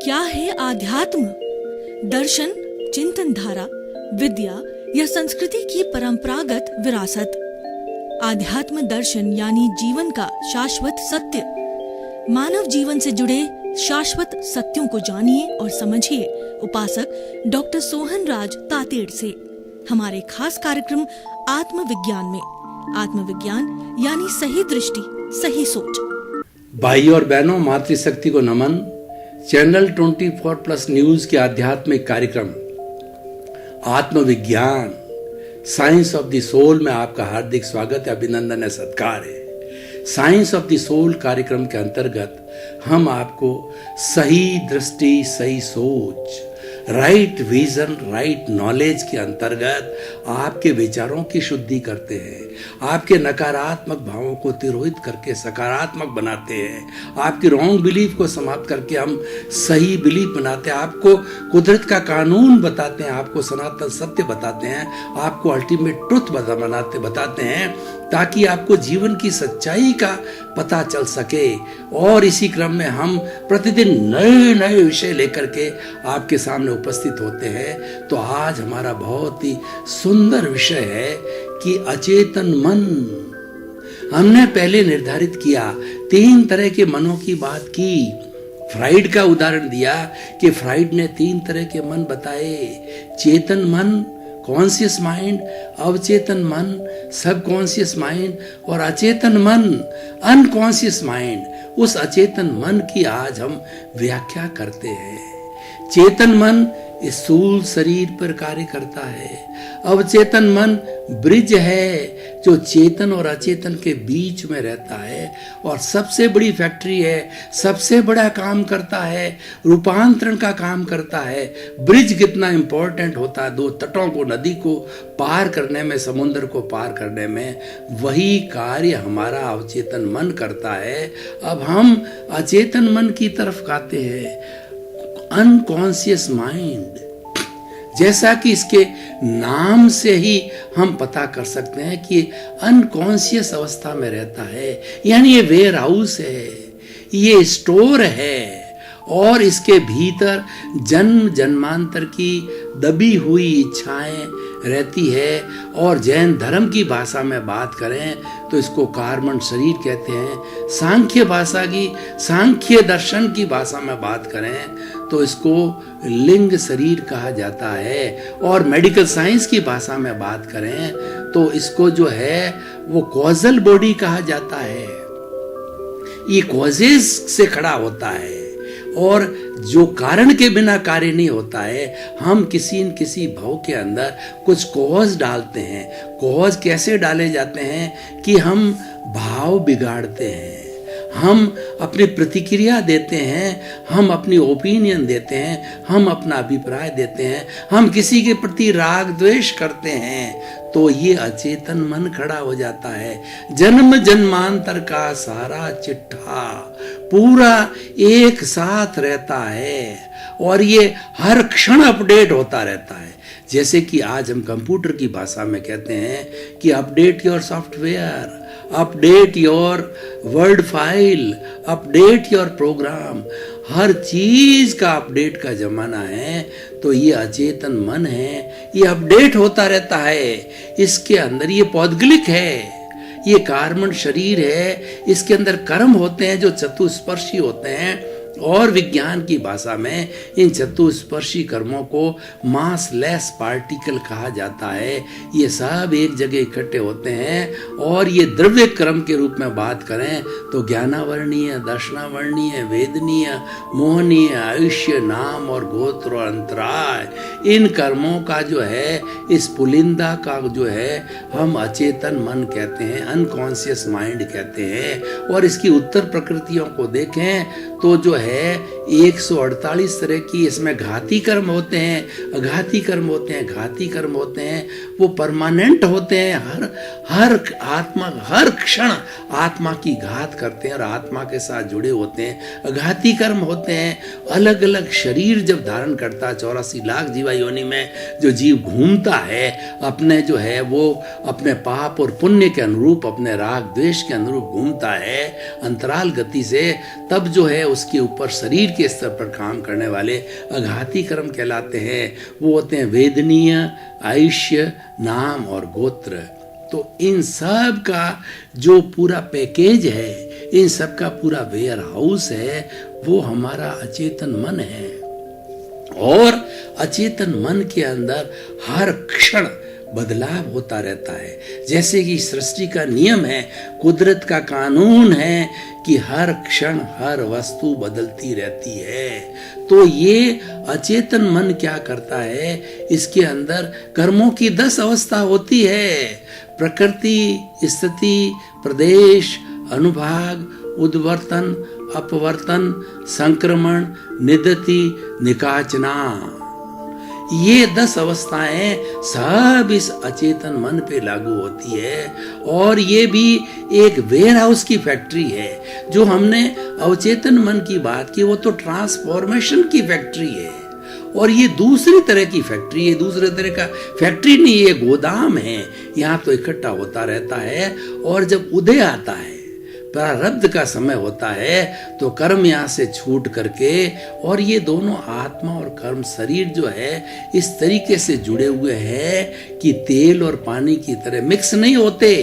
क्या है आध्यात्म? दर्शन, चिंतन धारा, विद्या या संस्कृति की परंपरागत विरासत। आध्यात्म दर्शन यानी जीवन का शाश्वत सत्य। मानव जीवन से जुड़े शाश्वत सत्यों को जानिए और समझिए उपासक डॉक्टर सोहन राज तातेड़ से हमारे खास कार्यक्रम आत्मविज्ञान में। आत्मविज्ञान यानी सही दृष्टि, सही सोच। भाई और बहनों, मातृशक्ति को नमन। चैनल 24+ न्यूज के आध्यात्मिक कार्यक्रम आत्मविज्ञान, साइंस ऑफ द सोल में आपका हार्दिक स्वागत है, अभिनंदन है, सत्कार है। साइंस ऑफ द सोल कार्यक्रम के अंतर्गत हम आपको सही दृष्टि, सही सोच, राइट विजन, राइट नॉलेज के अंतर्गत आपके विचारों की शुद्धि करते हैं, आपके नकारात्मक भावों को तिरोहित करके सकारात्मक बनाते हैं, आपकी रॉन्ग बिलीफ को समाप्त करके हम सही बिलीफ बनाते हैं, आपको कुदरत का कानून बताते हैं, आपको सनातन सत्य बताते हैं, आपको अल्टीमेट ट्रुथ बताते हैं, ताकि आपको जीवन की सच्चाई का पता चल सके। और इसी क्रम में हम प्रतिदिन नए नए विषय लेकर के आपके सामने उपस्थित होते हैं। तो आज हमारा बहुत ही सुंदर विषय है कि अचेतन मन। हमने पहले निर्धारित किया, 3 तरह के मनों की बात की। फ्राइड का उदाहरण दिया कि फ्राइड ने 3 तरह के मन बताए। चेतन मन, कॉन्शियस माइंड, अवचेतन मन, सबकॉन्शियस माइंड, और अचेतन मन, अनकॉन्शियस माइंड। उस अचेतन मन की आज हम व्याख्या करते हैं। चेतन मन स्थूल शरीर पर कार्य करता है। अवचेतन मन ब्रिज है जो चेतन और अचेतन के बीच में रहता है और सबसे बड़ी फैक्ट्री है, सबसे बड़ा काम करता है, रूपांतरण का काम करता है। ब्रिज कितना इंपॉर्टेंट होता है 2 तटों को, नदी को पार करने में, समुद्र को पार करने में, वही कार्य हमारा अवचेतन मन करता है। अब हम अचेतन मन की तरफ आते हैं, अनकॉन्शियस माइंड। जैसा कि इसके नाम से ही हम पता कर सकते हैं कि अनकॉन्शियस अवस्था में रहता है, यानी ये वेयर हाउस है, ये स्टोर है, और इसके भीतर जन्म जन्मांतर की दबी हुई इच्छाएं रहती है। और जैन धर्म की भाषा में बात करें तो इसको कार्मण शरीर कहते हैं। सांख्य दर्शन की भाषा में बात करें तो इसको लिंग शरीर कहा जाता है। और मेडिकल साइंस की भाषा में बात करें तो इसको जो है वो कॉजल बॉडी कहा जाता है। ये कॉजेस से खड़ा होता है और जो कारण के बिना कार्य नहीं होता है। हम किसी न किसी भाव के अंदर कुछ कॉज डालते हैं। कॉज कैसे डाले जाते हैं कि हम भाव बिगाड़ते हैं, हम अपनी प्रतिक्रिया देते हैं, हम अपनी ओपिनियन देते हैं, हम अपना अभिप्राय देते हैं, हम किसी के प्रति राग द्वेष करते हैं, तो ये अचेतन मन खड़ा हो जाता है। जन्म जन्मांतर का सारा चिट्ठा पूरा एक साथ रहता है और ये हर क्षण अपडेट होता रहता है। जैसे कि आज हम कंप्यूटर की भाषा में कहते हैं कि update your software, update your word file, update your program. हर चीज का अपडेट का जमाना है। तो ये अचेतन मन है, ये अपडेट होता रहता है। इसके अंदर ये पौद्गलिक है, ये कार्मण शरीर है, इसके अंदर कर्म होते हैं जो चतुस्पर्शी होते हैं। और विज्ञान की भाषा में इन चतुस्पर्शी कर्मों को मास लेस पार्टिकल कहा जाता है। ये सब एक जगह इकट्ठे होते हैं और ये द्रव्य कर्म के रूप में बात करें तो ज्ञानावर्णीय, दर्शनावर्णीय, वेदनीय, मोहनीय, आयुष्य, नाम और गोत्र और अंतराय, इन कर्मों का जो है, इस पुलिंदा का जो है हम अचेतन मन कहते हैं, अनकॉन्शियस माइंड कहते हैं। और इसकी उत्तर प्रकृतियों को देखें तो जो है 148 तरह की इसमें घाती कर्म होते हैं, अघाती कर्म होते हैं, घाती कर्म होते हैं। वो परमानेंट होते हैं, हर आत्मा हर क्षण आत्मा की घात करते हैं और आत्मा के साथ जुड़े होते हैं। अघाती कर्म होते हैं, अलग अलग शरीर जब धारण करता है, 84 लाख जीवा योनि में जो जीव घूमता है, अपने जो है वो अपने पाप और पुण्य के अनुरूप, अपने राग द्वेष के अनुरूप घूमता है अंतराल गति से, तब जो है उसके ऊपर शरीर के स्तर पर काम करने वाले अघाती कर्म कहलाते हैं। वो होते हैं वेदनीय, आयुष्य, नाम और गोत्र। तो इन सब का जो पूरा पैकेज है, इन सब का पूरा वेयर हाउस है, वो हमारा अचेतन मन है। और अचेतन मन के अंदर हर क्षण बदलाव होता रहता है। जैसे कि सृष्टि का नियम है, कुदरत का कानून है कि हर क्षण हर वस्तु बदलती रहती है। तो ये अचेतन मन क्या करता है, इसके अंदर कर्मों की 10 अवस्था होती है। प्रकृति, स्थिति, प्रदेश, अनुभाग, उद्वर्तन, अपवर्तन, संक्रमण, निदति, निकाचना। ये 10 अवस्थाएं सब इस अचेतन मन पे लागू होती है। और ये भी एक वेयर हाउस की फैक्ट्री है। जो हमने अवचेतन मन की बात की, वो तो ट्रांसफॉर्मेशन की फैक्ट्री है। और ये दूसरी तरह की फैक्ट्री है, दूसरे तरह का फैक्ट्री नहीं, ये गोदाम है। यहाँ तो इकट्ठा होता रहता है। और जब उदय आता है, प्रारब्ध का समय होता है, तो कर्म यहाँ से छूट करके, और ये दोनों आत्मा और कर्म शरीर जो है इस तरीके से जुड़े हुए हैं कि तेल और पानी की तरह मिक्स नहीं होते,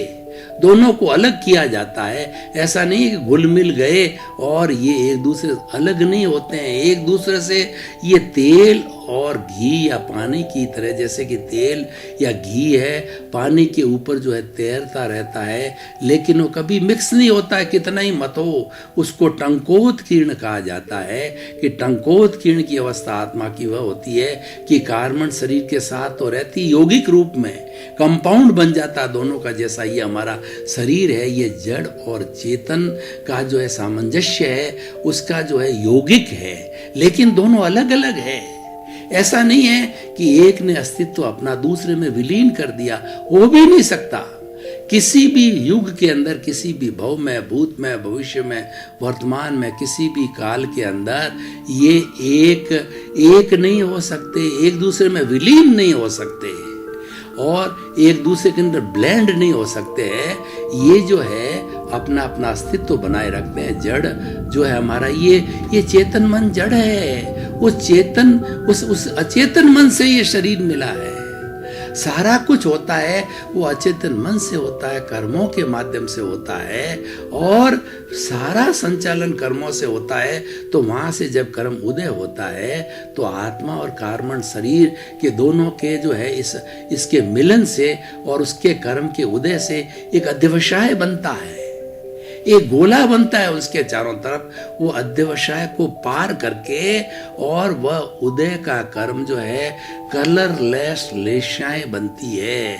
दोनों को अलग किया जाता है। ऐसा नहीं है कि घुल मिल गए और ये एक दूसरे से अलग नहीं होते हैं। एक दूसरे से ये तेल और घी या पानी की तरह, जैसे कि तेल या घी है, पानी के ऊपर जो है तैरता रहता है, लेकिन वो कभी मिक्स नहीं होता है। कितना ही मत हो, उसको टंकोत किरण कहा जाता है कि टंकोत किरण की अवस्था आत्मा की वह होती है कि कार्बन शरीर के साथ तो रहती, यौगिक रूप में कंपाउंड बन जाता दोनों का। जैसा ये हमारा शरीर है, ये जड़ और चेतन का जो है सामंजस्य है, उसका जो है यौगिक है, लेकिन दोनों अलग अलग है। ऐसा नहीं है कि एक ने अस्तित्व अपना दूसरे में विलीन कर दिया, हो भी नहीं सकता। किसी भी युग के अंदर, किसी भी भव में, भूत में, भविष्य में, वर्तमान में, किसी भी काल के अंदर ये एक नहीं हो सकते, एक दूसरे में विलीन नहीं हो सकते और एक दूसरे के अंदर ब्लेंड नहीं हो सकते हैं। ये जो है अपना अपना अस्तित्व बनाए रखते हैं। जड़ जो है हमारा, ये चेतन मन जड़ है। उस अचेतन मन से ये शरीर मिला है। सारा कुछ होता है वो अचेतन मन से होता है, कर्मों के माध्यम से होता है, और सारा संचालन कर्मों से होता है। तो वहां से जब कर्म उदय होता है, तो आत्मा और कार्बन शरीर के दोनों के जो है इसके मिलन से और उसके कर्म के उदय से एक अध्यवसाय बनता है, एक गोला बनता है उसके चारों तरफ। वो अध्यवसाय को पार करके और वह उदय का कर्म जो है कलरलेस लेशाएं बनती है,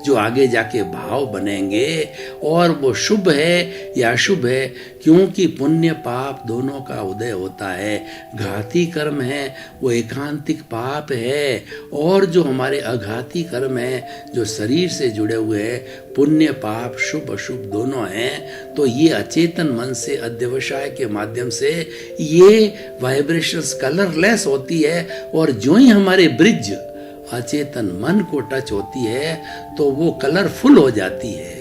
जो आगे जाके भाव बनेंगे। और वो शुभ है या अशुभ है, क्योंकि पुण्य पाप दोनों का उदय होता है। घाती कर्म है वो एकांतिक पाप है, और जो हमारे अघाती कर्म है जो शरीर से जुड़े हुए हैं, पुण्य पाप शुभ अशुभ दोनों हैं। तो ये अचेतन मन से अध्यवसाय के माध्यम से ये वाइब्रेशंस कलरलेस होती है। और जो ही हमारे ब्रिज अचेतन मन को टच होती है, तो वो कलरफुल हो जाती है,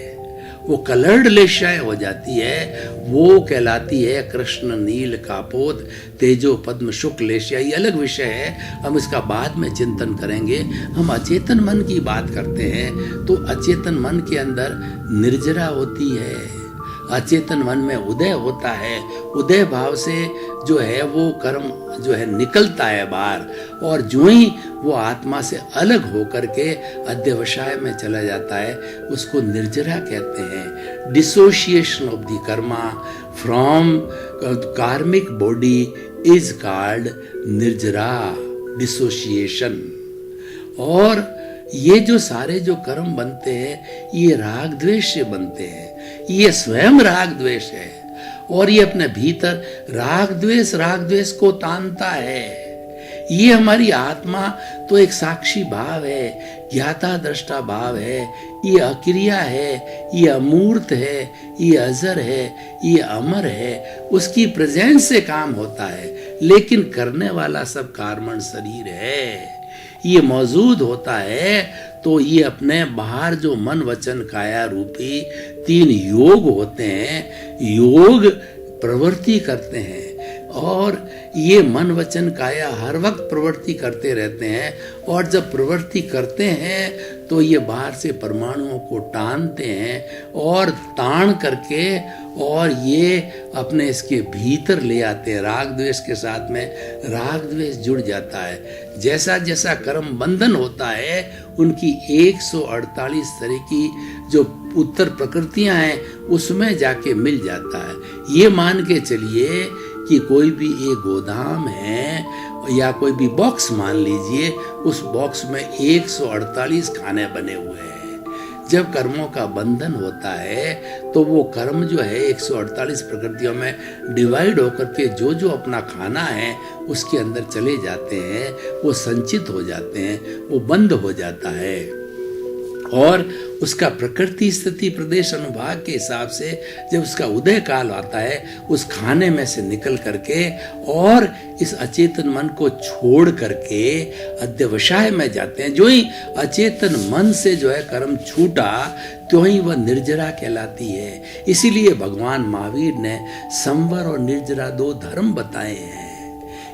वो कलर्ड लेशाएं हो जाती है। वो कहलाती है कृष्ण नील कापोद तेजो पद्म शुक्ल लेशिया। ये अलग विषय है, हम इसका बाद में चिंतन करेंगे। हम अचेतन मन की बात करते हैं, तो अचेतन मन के अंदर निर्जरा होती है, अचेतन मन में उदय होता है। उदय भाव से जो है वो कर्म जो है निकलता है बाहर, और जो ही वो आत्मा से अलग होकर के अध्यवसाय में चला जाता है, उसको निर्जरा कहते हैं। Dissociation of the Karma from कार्मिक बॉडी इज कॉल्ड निर्जरा, डिसोशिएशन। और ये जो सारे जो कर्म बनते हैं, ये राग द्वेष से बनते हैं। ये स्वयं राग द्वेष है, और ये अपने भीतर राग द्वेष को तानता है। ये हमारी आत्मा तो एक साक्षी भाव है, ज्ञाता दृष्टा भाव है। ये अक्रिया है, ये अमूर्त है, ये अजर है, ये अमर है। उसकी प्रेजेंस से काम होता है, लेकिन करने वाला सब कार्बन शरीर है। ये मौजूद होता है, तो ये अपने बाहर जो मन वचन काया रूपी 3 योग होते हैं, योग प्रवृत्ति करते हैं। और ये मन वचन काया हर वक्त प्रवृत्ति करते रहते हैं, और जब प्रवृत्ति करते हैं तो ये बाहर से परमाणुओं को टानते हैं और तान करके और ये अपने इसके भीतर ले आते हैं। राग द्वेष के साथ में राग द्वेष जुड़ जाता है। जैसा जैसा कर्म बंधन होता है उनकी 148 तरह की जो उत्तर प्रकृतियां हैं उसमें जाके मिल जाता है। ये मान के चलिए कि कोई भी एक गोदाम है या कोई भी बॉक्स मान लीजिए, उस बॉक्स में 148 खाने बने हुए हैं। जब कर्मों का बंधन होता है तो वो कर्म जो है 148 प्रकृतियों में डिवाइड होकर के जो जो अपना खाना है उसके अंदर चले जाते हैं, वो संचित हो जाते हैं, वो बंद हो जाता है। और उसका प्रकृति स्थिति प्रदेश अनुभाग के हिसाब से जब उसका उदय काल आता है, उस खाने में से निकल करके और इस अचेतन मन को छोड़ करके अध्यवसाय में जाते हैं। जो ही अचेतन मन से जो है कर्म छूटा तो ही वह निर्जरा कहलाती है। इसीलिए भगवान महावीर ने संवर और निर्जरा 2 धर्म बताए हैं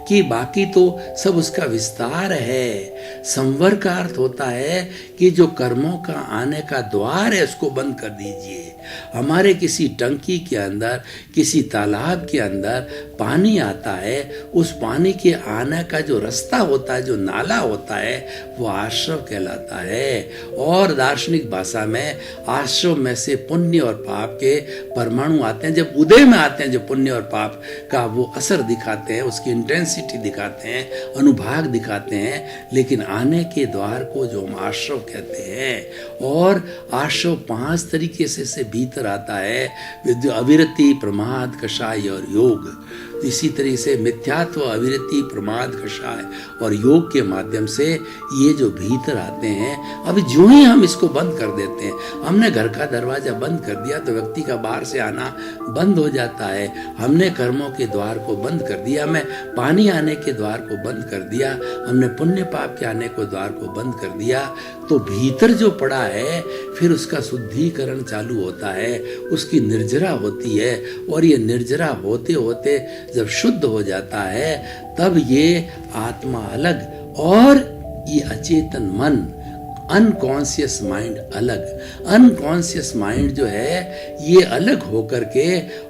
कि बाकी तो सब उसका विस्तार है। संवर का अर्थ होता है कि जो कर्मों का आने का द्वार है उसको बंद कर दीजिए। हमारे किसी टंकी के अंदर, किसी तालाब के अंदर पानी आता है, उस पानी के आने का जो रास्ता होता है, जो नाला होता है, वो आश्रव कहलाता है। और दार्शनिक भाषा में आश्रव में से पुण्य और पाप के परमाणु आते हैं। जब उदय में आते हैं, जो पुण्य और पाप का वो असर दिखाते हैं, उसकी इंटेंसिटी दिखाते हैं, अनुभाग दिखाते हैं। लेकिन आने के द्वार को जो हम आश्रव कहते हैं, और आश्रव 5 तरीके से भीतर आता है, अविरति, प्रमाद, कषाय और योग। इसी तरह से मिथ्यात्व, अविरति, प्रमाद, कषाय और योग के माध्यम से ये जो भीतर आते हैं, अभी जो ही हम इसको बंद कर देते हैं, हमने घर का दरवाजा बंद कर दिया तो व्यक्ति का बाहर से आना बंद हो जाता है। हमने कर्मों के द्वार को बंद कर दिया, मैं पानी आने के द्वार को बंद कर दिया, हमने पुण्य पाप के आने को द्वार को बंद कर दिया, तो भीतर जो पड़ा है फिर उसका शुद्धिकरण चालू होता है, उसकी निर्जरा होती है। और ये निर्जरा होते होते जब शुद्ध हो जाता है तब ये आत्मा अलग और ये अचेतन मन, अनकॉन्शियस माइंड अलग। अनकॉन्शियस माइंड जो है ये अलग होकर के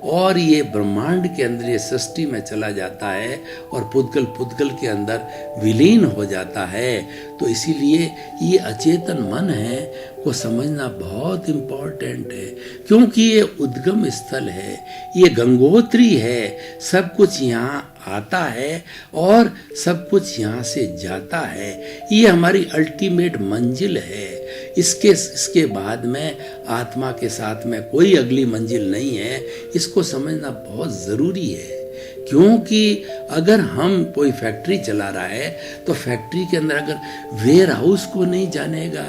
और ये ब्रह्मांड के अंदर, ये सृष्टि में चला जाता है और पुद्गल के अंदर विलीन हो जाता है। तो इसीलिए ये अचेतन मन है को समझना बहुत इम्पोर्टेंट है, क्योंकि ये उद्गम स्थल है, ये गंगोत्री है। सब कुछ यहाँ आता है और सब कुछ यहाँ से जाता है। ये हमारी अल्टीमेट मंजिल है। इसके बाद में आत्मा के साथ में कोई अगली मंजिल नहीं है। इसको समझना बहुत ज़रूरी है, क्योंकि अगर हम कोई फैक्ट्री चला रहा है तो फैक्ट्री के अंदर अगर वेयर हाउस को नहीं जानेगा,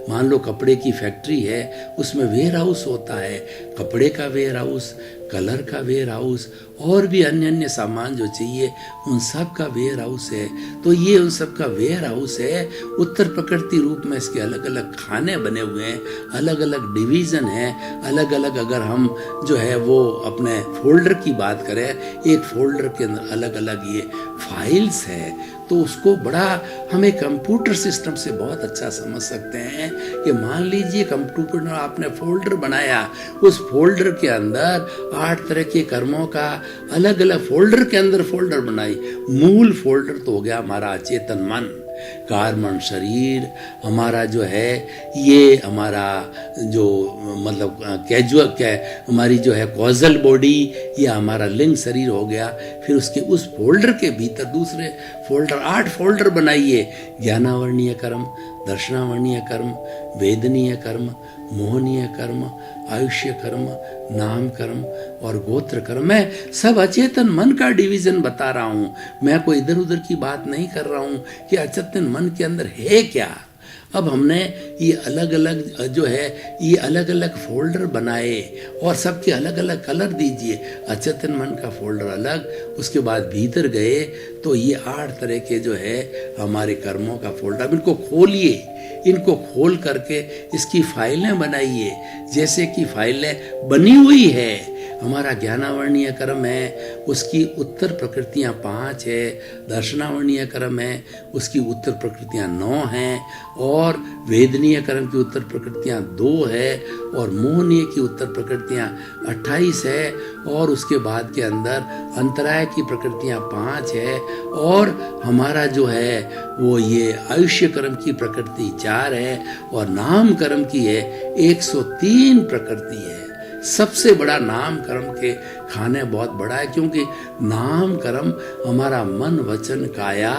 मान लो कपड़े की फैक्ट्री है, उसमें वेयर हाउस होता है, कपड़े का वेयर हाउस, कलर का वेयर हाउस और भी अन्य अन्य सामान जो चाहिए उन सब का वेयर हाउस है। तो ये उन सब का वेयर हाउस है। उत्तर प्रकृति रूप में इसके अलग अलग खाने बने हुए हैं, अलग अलग डिवीज़न है, अलग अलग। अगर हम जो है वो अपने फोल्डर की बात करें, एक फोल्डर के अंदर अलग अलग ये फाइल्स है, तो उसको बड़ा हमें कंप्यूटर सिस्टम से बहुत अच्छा समझ सकते हैं कि मान लीजिए कंप्यूटर ने आपने फोल्डर बनाया, उस फोल्डर के अंदर 8 तरह के कर्मों का अलग अलग फोल्डर के अंदर फोल्डर बनाई। मूल फोल्डर तो हो गया हमारा अचेतन मन, कार्मण शरीर हमारा जो है, ये हमारा जो मतलब कैजुअल हमारी जो है कॉजल बॉडी, ये हमारा लिंग शरीर हो गया। फिर उसके उस फोल्डर के भीतर दूसरे फोल्डर 8 फोल्डर बनाइए। ज्ञानावर्णीय कर्म, दर्शनावर्णीय कर्म, वेदनीय कर्म, मोहनीय कर्म, आयुष्य कर्म, नाम कर्म और गोत्र कर्म। मैं सब अचेतन मन का डिवीजन बता रहा हूँ, मैं कोई इधर उधर की बात नहीं कर रहा हूँ कि अचेतन मन के अंदर है क्या। अब हमने ये अलग अलग जो है ये अलग अलग फोल्डर बनाए और सबके अलग अलग कलर दीजिए। अचेतन मन का फोल्डर अलग, उसके बाद भीतर गए तो ये 8 तरह के जो है हमारे कर्मों का फोल्डर। इनको खोलिए, इनको खोल करके इसकी फाइलें बनाइए। जैसे कि फाइलें बनी हुई है, हमारा ज्ञानावर्णीय कर्म है, उसकी उत्तर प्रकृतियां 5 है। दर्शनावर्णीय कर्म है, उसकी उत्तर प्रकृतियां 9 हैं। और वेदनीय कर्म की उत्तर प्रकृतियां 2 है। और मोहनीय की उत्तर प्रकृतियां 28 है। और उसके बाद के अंदर अंतराय की प्रकृतियां 5 है। और हमारा जो है वो ये आयुष्य कर्म की प्रकृति 4 है। और नाम कर्म की है 103 प्रकृति है। सबसे बड़ा नाम कर्म के खाने बहुत बड़ा है, क्योंकि नाम कर्म हमारा मन वचन काया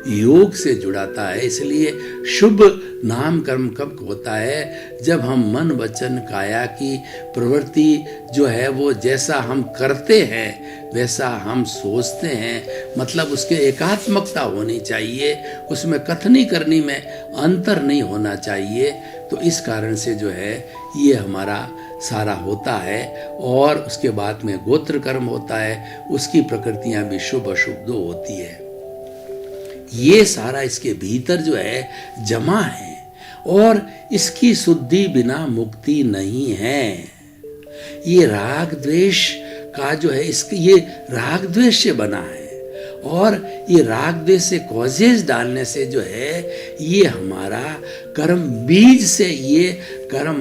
योग से जुड़ाता है। इसलिए शुभ नाम कर्म कब होता है? जब हम मन वचन काया की प्रवृत्ति जो है वो जैसा हम करते हैं वैसा हम सोचते हैं, मतलब उसके एकात्मकता होनी चाहिए, उसमें कथनी करनी में अंतर नहीं होना चाहिए। तो इस कारण से जो है ये हमारा सारा होता है। और उसके बाद में गोत्र कर्म होता है, उसकी प्रकृतियां भी शुभ अशुभ 2 होती है। ये सारा इसके भीतर जो है जमा है, और इसकी शुद्धि बिना मुक्ति नहीं है। ये राग द्वेष का जो है ये राग द्वेष से बना है। और ये राग द्वेष से कॉजेज डालने से जो है ये हमारा कर्म बीज से ये कर्म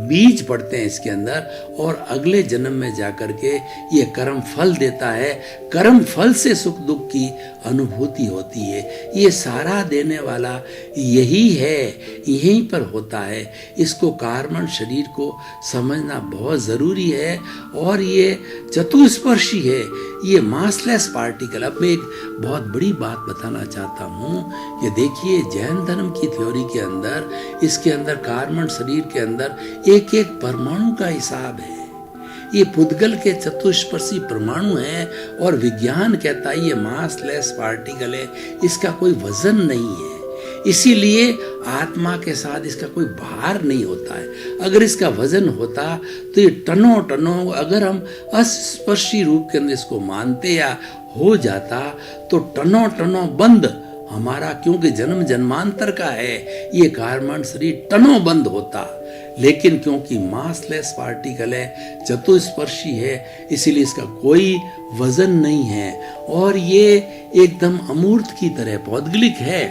बीज पड़ते हैं इसके अंदर, और अगले जन्म में जाकर के ये कर्म फल देता है। कर्म फल से सुख दुख की अनुभूति होती है। ये सारा देने वाला यही है, यहीं पर होता है। इसको कार्बन शरीर को समझना बहुत जरूरी है। और ये चतुस्पर्शी है, ये मासलेस पार्टिकल। अब मैं एक बहुत बड़ी बात बताना चाहता हूँ कि देखिए जैन धर्म की थ्योरी के अंदर इसके अंदर कार्बन शरीर के अंदर एक एक परमाणु का हिसाब है। ये पुद्गल के चतुष्पर्शी परमाणु है, और विज्ञान कहता है ये मासलेस पार्टिकल है, इसका कोई वजन नहीं है। इसीलिए आत्मा के साथ इसका कोई भार नहीं होता है। अगर इसका वजन होता तो ये टनों टनों, अगर हम अस्पर्शी रूप के अंदर इसको मानते या हो जाता तो टनों टनों बंद हमारा, क्योंकि जन्म जन्मांतर का है ये कार्बन शरीर, टनों बंद होता। लेकिन क्योंकि मासलेस पार्टिकल है, चतुस्पर्शी है, इसीलिए इसका कोई वजन नहीं है। और ये एकदम अमूर्त की तरह पौद्गलिक है।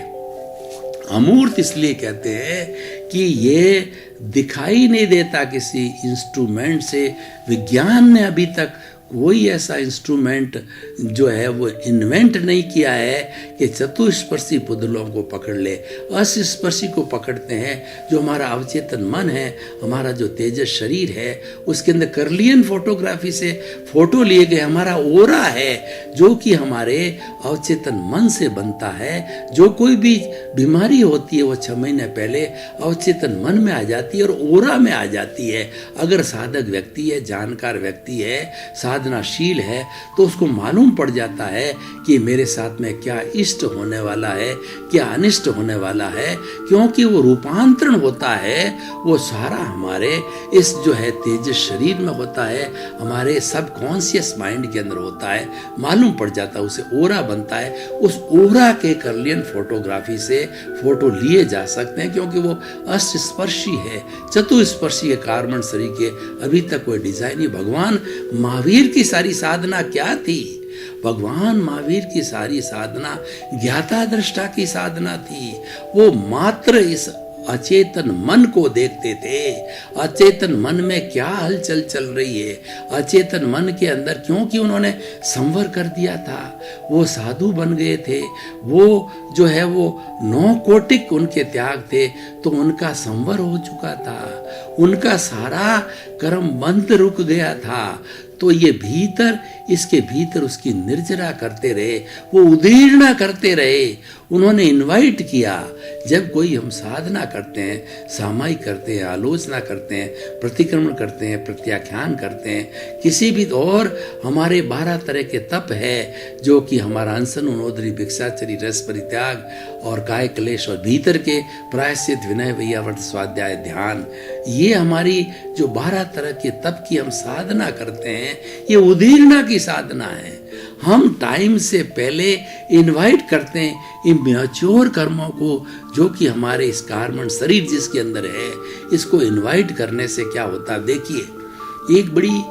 अमूर्त इसलिए कहते हैं कि ये दिखाई नहीं देता किसी इंस्ट्रूमेंट से। विज्ञान ने अभी तक कोई ऐसा इंस्ट्रूमेंट जो है वो इन्वेंट नहीं किया है कि चतुस्पर्शी पुतलों को पकड़ ले। अस्पर्शी को पकड़ते हैं, जो हमारा अवचेतन मन है, हमारा जो तेजस शरीर है, उसके अंदर कर्लियन फोटोग्राफी से फोटो लिए गए हमारा ओरा है, जो कि हमारे अवचेतन मन से बनता है। जो कोई भी बीमारी होती है वो 6 महीने पहले अवचेतन मन में आ जाती है और ओरा में आ जाती है। अगर साधक व्यक्ति है, जानकार व्यक्ति है, साधनाशील है, तो उसको मालूम पड़ जाता है कि मेरे साथ में क्या इष्ट होने वाला है, क्या अनिष्ट होने वाला है। क्योंकि वो रूपांतरण होता है, वो सारा हमारे इस जो है तेजस शरीर में होता है, हमारे सबकॉन्शियस माइंड के अंदर होता है, मालूम पड़ जाता है, उसे ओरा बनता है। उस ओरा के कर्लियन फोटोग्राफी से फोटो लिए जा सकते हैं, क्योंकि वो अष्टस्पर्शी है। चतुस्पर्शी के कार्बन शरीर के अभी तक कोई डिजाइन नहीं। भगवान महावीर की सारी साधना क्या थी? भगवान महावीर की सारी साधना ज्ञाता दृष्टा की साधना थी। वो मात्र इस अचेतन मन को देखते थे। अचेतन मन में क्या हलचल चल रही है, अचेतन मन के अंदर, क्योंकि उन्होंने संवर कर दिया था, वो साधु बन गए थे, वो जो है वो 9 कोटिक उनके त्याग थे, तो उनका संवर हो चुका था, उनका सारा कर्म बंद रुक गया था। तो ये भीतर, इसके भीतर उसकी निर्जरा करते रहे, वो उदीर्णा करते रहे। उन्होंने इनवाइट किया। जब कोई हम साधना करते हैं, सामायिक करते हैं, आलोचना करते हैं, प्रतिक्रमण करते हैं, प्रत्याख्यान करते हैं, किसी भी, और हमारे 12 तरह के तप है, जो कि हमारा अनशन, उनोदरी, भिक्षाचरी, रस परित्याग और काय क्लेश, और भीतर के प्रायश्चित, विनय, वैयावर्त, स्वाध्याय, ध्यान, ये हमारी जो 12 तरह के तप की हम साधना करते हैं, ये उदीर्णा की साधना है। हम टाइम से पहले इनवाइट करते हैं इमैच्योर कर्मों को, जो कि हमारे इस कार्बन शरीर जिसके अंदर है, इसको इनवाइट करने से क्या होता है? देखिए, एक बड़ी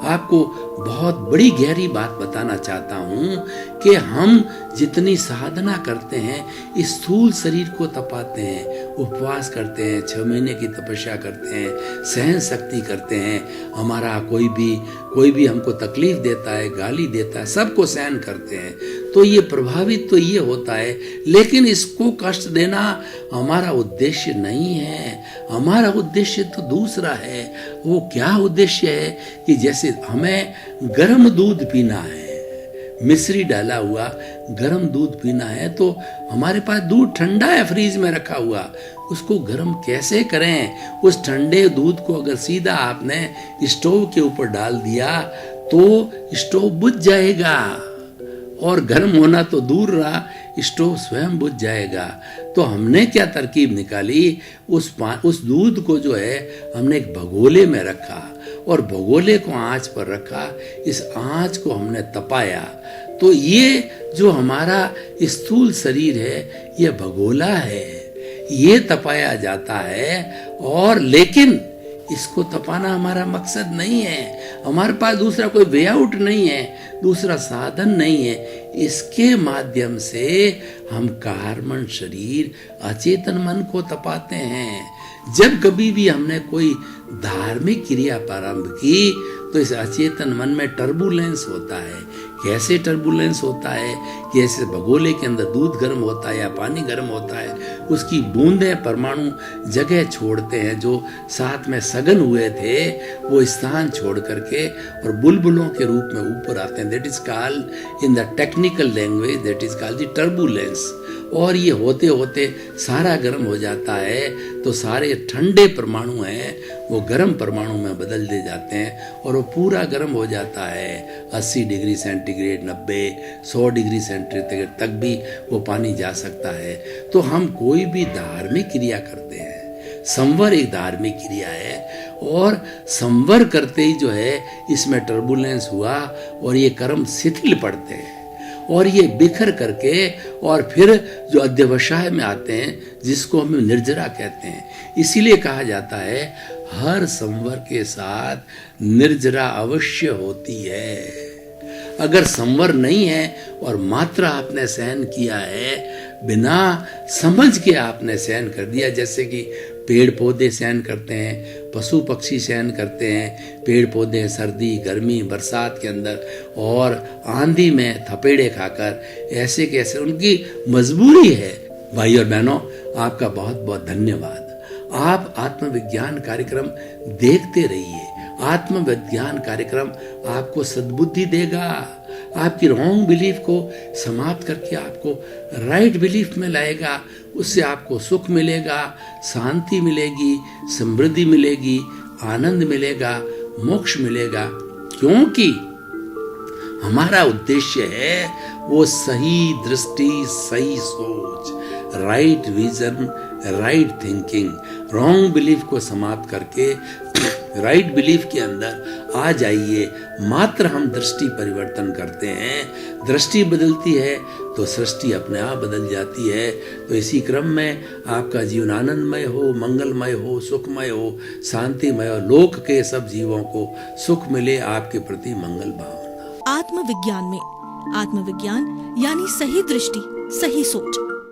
आपको बहुत बड़ी गहरी बात बताना चाहता हूँ कि हम जितनी साधना करते हैं, इस स्थूल शरीर को तपाते हैं, उपवास करते हैं, 6 महीने की तपस्या करते हैं, सहन शक्ति करते हैं, हमारा कोई भी हमको तकलीफ देता है, गाली देता है, सबको सहन करते हैं, तो ये प्रभावित तो ये होता है, लेकिन इसको कष्ट देना हमारा उद्देश्य नहीं है। हमारा उद्देश्य तो दूसरा है। वो क्या उद्देश्य है कि जैसे हमें गर्म दूध पीना है, मिश्री डाला हुआ गर्म दूध पीना है, तो हमारे पास दूध ठंडा है फ्रीज में रखा हुआ, उसको गर्म कैसे करें? उस ठंडे दूध को अगर सीधा आपने स्टोव के ऊपर डाल दिया तो स्टोव बुझ जाएगा, और गर्म होना तो दूर रहा, स्टोव स्वयं बुझ जाएगा। तो हमने क्या तरकीब निकाली, उस दूध को जो है हमने एक भगोले में रखा और भगोले को आंच पर रखा, इस आंच को हमने तपाया। तो ये जो हमारा स्थूल शरीर है, ये भगोला है, ये तपाया जाता है। और लेकिन इसको तपाना हमारा मकसद नहीं है, हमारे पास दूसरा कोई वे आउट नहीं है, दूसरा साधन नहीं है। इसके माध्यम से हम कार्बन शरीर, अचेतन मन को तपाते हैं। जब कभी भी हमने कोई धार्मिक क्रिया प्रारंभ की तो इस अचेतन मन में टर्बुलेंस होता है। कैसे टर्बुलेंस होता है कि ऐसे भगोले के अंदर दूध गर्म होता है या पानी गर्म होता है, उसकी बूंदें परमाणु जगह छोड़ते हैं, जो साथ में सघन हुए थे वो स्थान छोड़ करके और बुलबुलों के रूप में ऊपर आते हैं। That is called in the technical language, that is called the turbulence. और ये होते होते सारा गर्म हो जाता है, तो सारे ठंडे परमाणु हैं वो गर्म परमाणु में बदल दे जाते हैं और वो पूरा गर्म हो जाता है। 80 डिग्री सेंटीग्रेड, 90, 100 डिग्री सेंटीग्रेड तक भी वो पानी जा सकता है। तो हम कोई भी धार्मिक क्रिया करते हैं, संवर एक धार्मिक क्रिया है, और संवर करते ही जो है इसमें टर्बुलेंस हुआ और ये कर्म शिथिल पड़ते हैं और ये बिखर करके और फिर जो अध्यवसाय में आते हैं, जिसको हम निर्जरा कहते हैं। इसीलिए कहा जाता है हर संवर के साथ निर्जरा अवश्य होती है। अगर संवर नहीं है और मात्र आपने सहन किया है, बिना समझ के आपने सहन कर दिया, जैसे कि पेड़ पौधे सहन करते हैं, पशु पक्षी सहन करते हैं, पेड़ पौधे सर्दी, गर्मी, बरसात के अंदर और आंधी में थपेड़े खाकर, ऐसे कैसे उनकी मजबूरी है। भाई और बहनों, आपका बहुत बहुत धन्यवाद। आप आत्मविज्ञान कार्यक्रम देखते रहिए। आत्मविज्ञान कार्यक्रम आपको सद्बुद्धि देगा, आपकी रॉन्ग बिलीफ को समाप्त करके आपको राइट बिलीफ में लाएगा। उससे आपको सुख मिलेगा, शांति मिलेगी, समृद्धि मिलेगी, आनंद मिलेगा, मोक्ष मिलेगा। क्योंकि हमारा उद्देश्य है वो सही दृष्टि, सही सोच, right vision, right thinking. Wrong belief को समाप्त करके राइट बिलीफ के अंदर आ जाइए। मात्र हम दृष्टि परिवर्तन करते हैं, दृष्टि बदलती है तो सृष्टि अपने आप बदल जाती है। तो इसी क्रम में आपका जीवन आनंदमय हो, मंगलमय हो, सुखमय हो, शांतिमय हो, लोक के सब जीवों को सुख मिले, आपके प्रति मंगल भावना। आत्मविज्ञान में आत्मविज्ञान यानी सही दृष्टि, सही सोच।